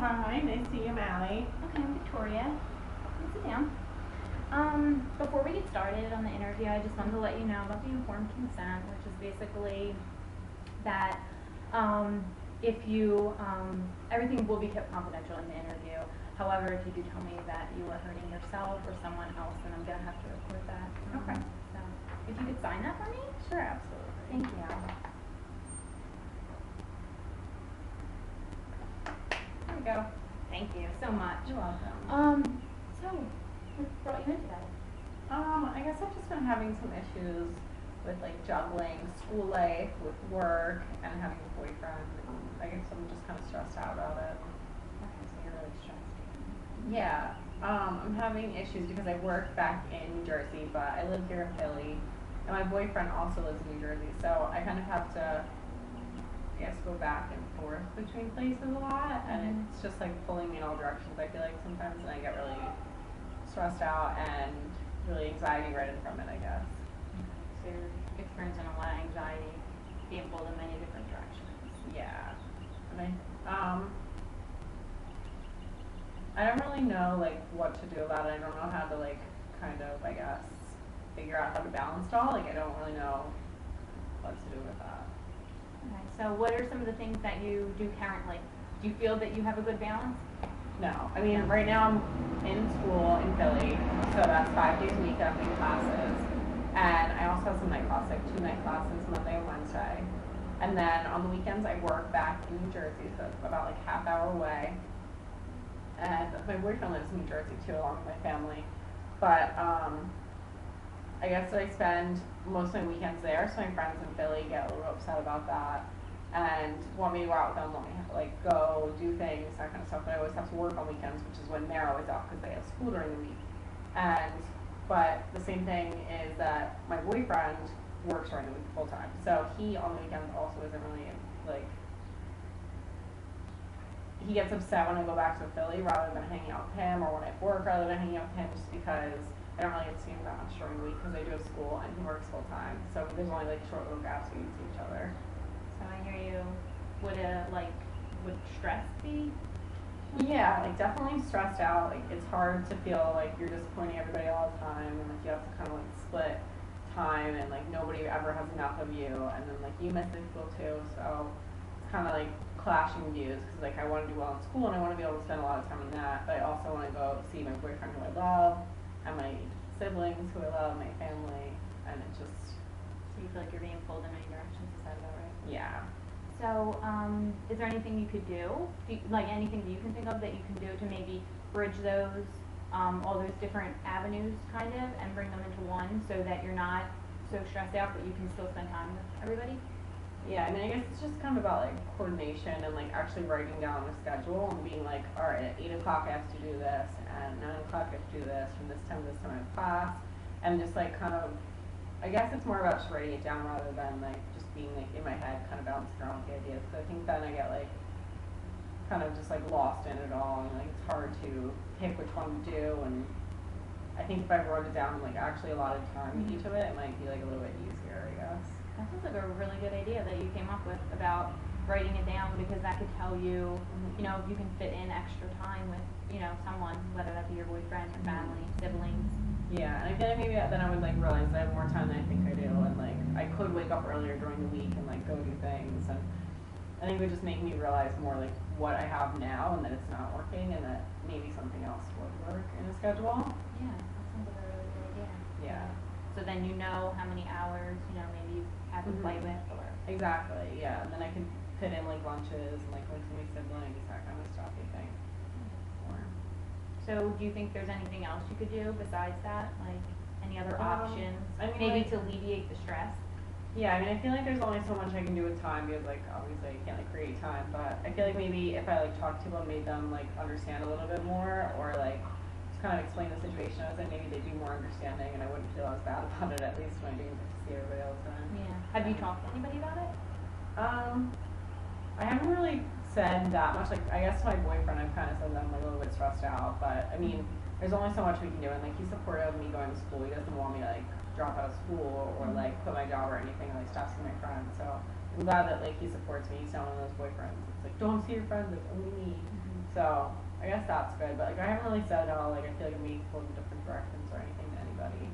Hi, nice to meet you, Allie. Okay, I'm Victoria. Please sit down. Before we get started on the interview, I just wanted to let you know about the informed consent, which is basically that if you, everything will be kept confidential in the interview. However, if you do tell me that you are hurting yourself or someone else, then I'm going to have to record that. Okay. So, if you could sign that for me? Sure, absolutely. Thank you. There we go. Thank you so much. You're welcome. So, what brought you in today? I guess I've just been having some issues with like juggling school life with work and having a boyfriend. And I guess I'm just kind of stressed out about it. Okay, so you're really stressed. Yeah. I'm having issues because I work back in New Jersey, but I live here in Philly, and my boyfriend also lives in New Jersey, so I kind of have to, I guess, go back and forth between places a lot, and it's just like pulling me in all directions. I feel like sometimes, and I get really stressed out and really anxiety ridden from it, I guess. So you're experiencing a lot of anxiety, being pulled in many different directions. Yeah. And I don't really know like what to do about it. I don't know how to like kind of, I guess, figure out how to balance it all. Like I don't really know what to do with that. Okay, so what are some of the things that you do currently? Do you feel that you have a good balance? No, I mean right now I'm in school in Philly, so that's 5 days a week that I'm in classes, and I also have some night classes, like 2 night classes, Monday and Wednesday, and then on the weekends I work back in New Jersey, so it's about like half hour away, and my boyfriend lives in New Jersey too, along with my family, but I guess I spend most of my weekends there, so my friends in Philly get a little upset about that and want me to go out with them, want me to like go do things, that kind of stuff. But I always have to work on weekends, which is when they're always off because they have school during the week. But the same thing is that my boyfriend works during the week full time, so he on the weekends also isn't really like. He gets upset when I go back to Philly rather than hanging out with him, or when I work rather than hanging out with him, just because I don't really get to see him that much during the week because I do have school and he works full time. So there's only like short little gaps we can see each other. So I hear you. Would stress be? Yeah, like definitely stressed out. Like it's hard to feel like you're disappointing everybody all the time, and like you have to kind of like split time, and like nobody ever has enough of you, and then like you miss school too. So it's kind of like clashing views because like I want to do well in school and I want to be able to spend a lot of time on that, but I also want to go see my boyfriend who I love, and my siblings who I love, my family, and it just. So you feel like you're being pulled in many directions. Is that about right? Yeah. So, is there anything you could do? Like anything that you can think of that you can do to maybe bridge those, all those different avenues, kind of, and bring them into one, so that you're not so stressed out, but you can still spend time with everybody? Yeah, I mean, I guess it's just kind of about like coordination and like actually writing down a schedule and being like, all right, at 8 o'clock I have to do this, and 9 o'clock I have to do this, from this time to this time I have class, and just like kind of, I guess it's more about just writing it down rather than like just being like in my head kind of bouncing around with the ideas, because I think then I get like kind of just like lost in it all, and like it's hard to pick which one to do, and I think if I wrote it down like actually a lot of time in each of it, it might be like a little bit easier, I guess. That sounds like a really good idea that you came up with about writing it down, because that could tell you, you know, if you can fit in extra time with, you know, someone, whether that be your boyfriend, your family, siblings. Yeah, and I feel like maybe then I would like realize I have more time than I think I do, and like I could wake up earlier during the week and like go do things, and I think it would just make me realize more like what I have now and that it's not working, and that maybe something else would work in a schedule. Yeah, that sounds like a really good idea. Yeah. So then you know how many hours, you know, maybe you have to play with, or. Exactly, yeah, and then I can fit in like lunches and like with my siblings, that kind of stuff, I think. Or. So do you think there's anything else you could do besides that? Like any other options? I mean, maybe like, to alleviate the stress? Yeah, I mean, I feel like there's only so much I can do with time because like obviously I can't like create time, but I feel like maybe if I like talked to people and made them like understand a little bit more, or like just kind of explain the situation I was in, maybe they'd be more understanding and I wouldn't feel as bad about it, at least when I didn't get to see everybody all the time. Yeah. Have you talked to anybody about it? I haven't really said that much. Like, I guess to my boyfriend, I've kind of said that I'm like a little bit stressed out. But I mean, there's only so much we can do, and like he's supportive of me going to school. He doesn't want me to like drop out of school or like quit my job or anything, or like stop seeing my friends. So I'm glad that like he supports me. He's not one of those boyfriends. It's like don't see your friends, it's only me. So I guess that's good, but like I haven't really said how like I feel like I'm being pulled in different directions or anything to anybody.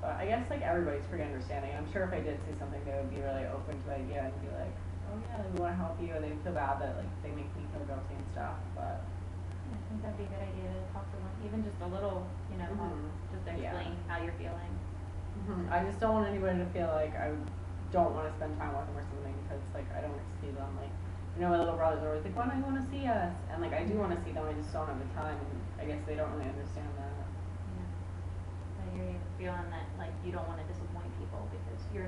But I guess like everybody's pretty understanding. I'm sure if I did see something, they would be really open to the idea and be like, oh yeah, we want to help you, and they feel bad that like they make me feel guilty and stuff. But I think that'd be a good idea to talk to them, even just a little, just to explain how you're feeling. I just don't want anybody to feel like I don't want to spend time with them or something because like I don't see them. Like my little brothers are always like, why don't you want to see us? And like I do want to see them, I just don't have the time. And I guess they don't really understand that. Yeah. I hear you feeling that like you don't want to disappoint people because you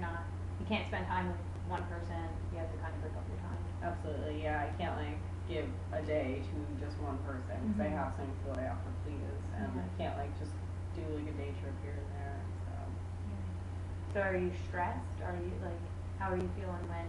can't spend time with one person. You have to kind of break up your time. Absolutely, yeah. I can't like give a day to just one person because I have something to feel I have to please, and I can't like just do like a day trip here and there. So are you stressed? Are you like, how are you feeling when,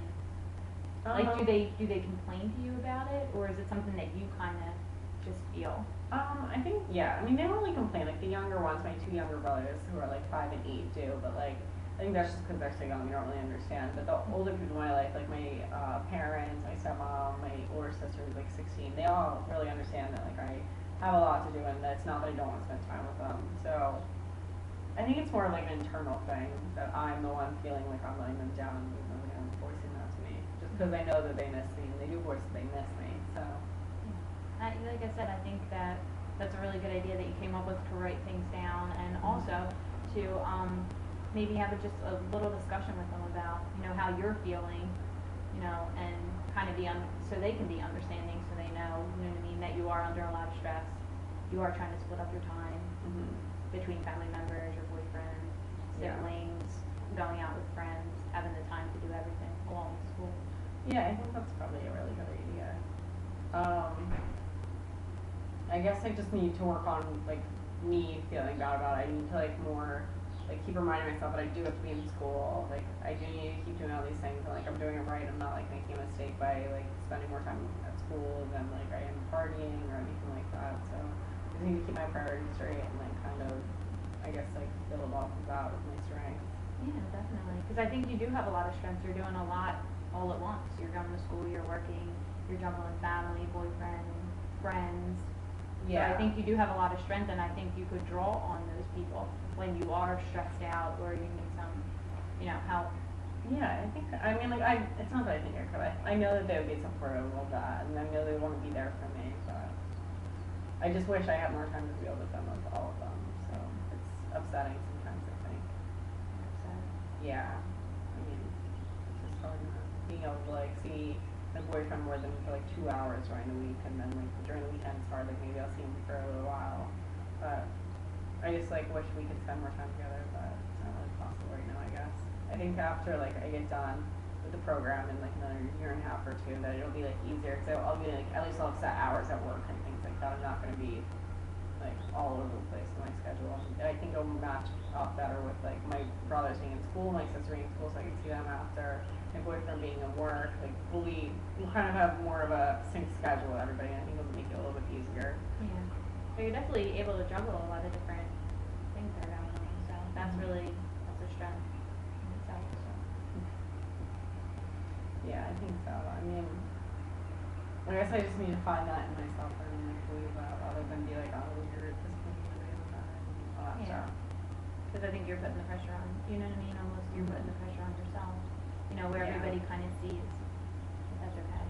like, do they complain to you about it, or is it something that you kind of just feel? I think, yeah, I mean, they don't really complain, like, the younger ones, my two younger brothers, who are, like, 5 and 8 do, but, like, I think that's just because they're so young, you don't really understand, but the older people in my life, like, my, parents, my stepmom, my older sister, who's, like, 16, they all really understand that, like, I have a lot to do, and that it's not that I don't want to spend time with them, so I think it's more of like an internal thing that I'm the one feeling like I'm letting them down and they're voicing that to me. Just because I know that they miss me and they do voice that they miss me. So like I said, I think that's a really good idea that you came up with to write things down, and also to maybe have just a little discussion with them about how you're feeling, and kind of so they can be understanding, so they know, what I mean, that you are under a lot of stress. You are trying to split up your time. Between family members, your boyfriend, siblings, going out with friends, having the time to do everything along with school. Yeah, I think that's probably a really good idea. I guess I just need to work on like me feeling bad about it. I need to like more like keep reminding myself that I do have to be in school. Like I do need to keep doing all these things and like I'm doing it right. I'm not like making a mistake by like spending more time at school than like I am partying or anything like that. So I need to keep my priorities straight and like kind of, I guess like build off of that with my strength. Yeah, definitely. Because I think you do have a lot of strengths. You're doing a lot all at once. You're going to school, you're working, you're juggling family, boyfriend, friends. Yeah. So I think you do have a lot of strength, and I think you could draw on those people when you are stressed out or you need some, help. Yeah, I mean, like, it's not that I think I could. I know that they would be supportive of that, and I know they want to be there for me, but I just wish I had more time to be with them, with all of them, so it's upsetting sometimes, I think. Yeah, I mean, it's just hard not being able to, like, see my boyfriend more than for, like, 2 hours during the week, and then, like, during the weekend it's hard, like, maybe I'll see him for a little while, but I just, like, wish we could spend more time together, but it's not really possible right now, I guess. I think after, like, I get done with the program in, like, another year and a half or two, that it'll be, like, easier, because I'll be, like, at least I'll have set hours at work and things like that. I'm not going to be, like, all over the place in my schedule. And I think it'll match up better with, like, my brothers being in school, my sister being in school, so I can see them after, my boyfriend being at work. Like, we'll kind of have more of a sync schedule with everybody, and I think it'll make it a little bit easier. Yeah. So you're definitely able to juggle a lot of different things that are going on, so that's a strength in itself. So. Yeah, I think so. I mean, I guess I just need to find that in myself and like believe that rather than be like, oh, you're disappointed and all that stuff. Because I think you're putting the pressure on, you know what I mean? Almost you're putting the pressure on yourself, where everybody kind of sees that that's okay.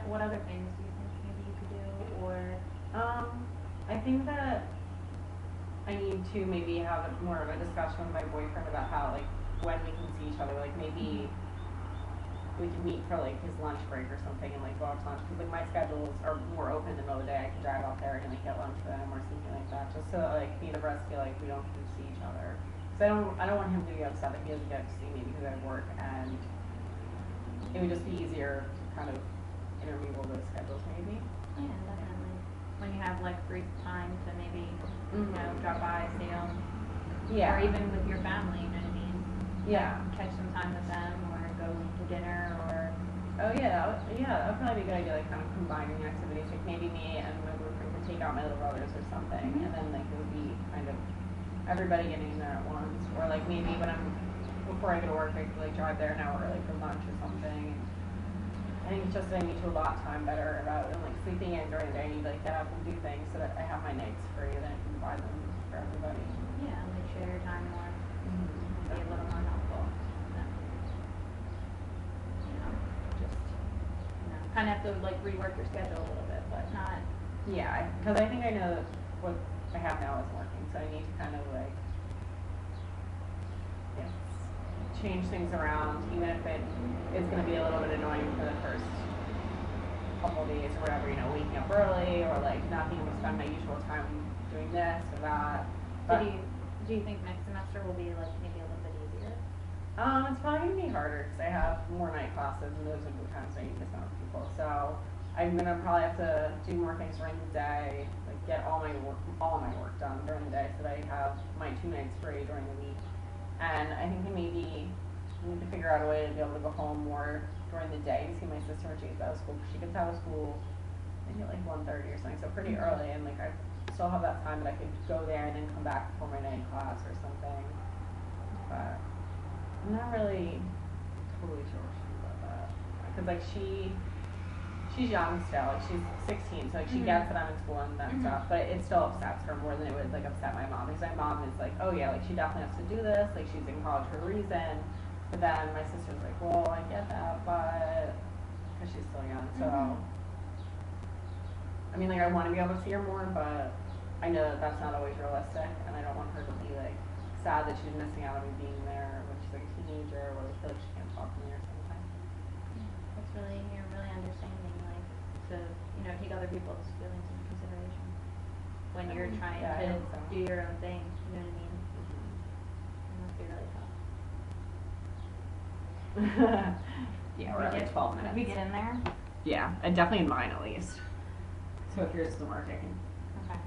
What other things do you think maybe you could do, or? I think that I need to maybe have more of a discussion with my boyfriend about how, like, when we can see each other, like, maybe we can meet for, like, his lunch break or something and, like, go out to lunch, because, like, my schedules are more open in the middle of the day. I can drive out there and, like, get lunch with him or something like that, just so that, like, neither of us feel like we don't get to see each other. Because I don't want him to be upset that he doesn't get to see me because I work, and it would just be easier to kind of intermingle those schedules, maybe. Yeah, definitely. When you have like free time to maybe, drop by, see them. Yeah. Or even with your family, you know what I mean? Yeah. Catch some time with them, or go to dinner, or. Oh yeah, that would probably be a good idea, like kind of combining activities. Like maybe me and my boyfriend could take out my little brothers or something, and then like it would be kind of everybody getting there at once. Or like maybe when I'm before I go to work, I could like drive there an hour early for lunch or something. And I think it's just I need to allot time better rather than like sleeping in during the day. I need to like get up and do things so that I have my nights free and then I can provide them for everybody. Yeah, like share your time more, Mm-hmm. be a little more helpful. Than, just kind of have to like rework your schedule a little bit, but not. Yeah, because I think I know that what I have now isn't working, so I need to kind of like yes, change things around, even if it is going to be a little bit annoying for the first couple of days or whatever, waking up early or like not being able to spend my usual time doing this or that. But, Do you think next semester will be like maybe a little bit easier? it's probably going to be harder because I have more night classes and those are the times I need to spend with people. So I'm going to probably have to do more things during the day, like get all my work done during the day so that I have my 2 nights free during the week. And I think maybe I need to figure out a way to be able to go home more during the day to see my sister when she gets out of school. Because she gets out of school maybe at like 1:30 or something, so pretty early. And like I still have that time that I could go there and then come back before my night class or something. But I'm not really totally sure what to do about that. Because like she's young still, like she's 16, so like she gets that I'm in school and that stuff, but it still upsets her more than it would like upset my mom. Because my mom is like, oh yeah, like she definitely has to do this, like she's in college for a reason. But then my sister's like, well, I get that, but because she's still young, so I mean, like I want to be able to see her more, but I know that that's not always realistic, and I don't want her to be like sad that she's missing out on me being there when she's like a teenager, or like feel like she can't talk to me or something. That's really, you're really understanding, like, to, take other people's feelings into consideration when you're trying Yeah, I to hope so. do your own thing, you know what I mean? It must be really tough. Yeah, we're at like 12 minutes. We get in there? Yeah, and definitely in mine at least. So if yours doesn't work, I can. Okay.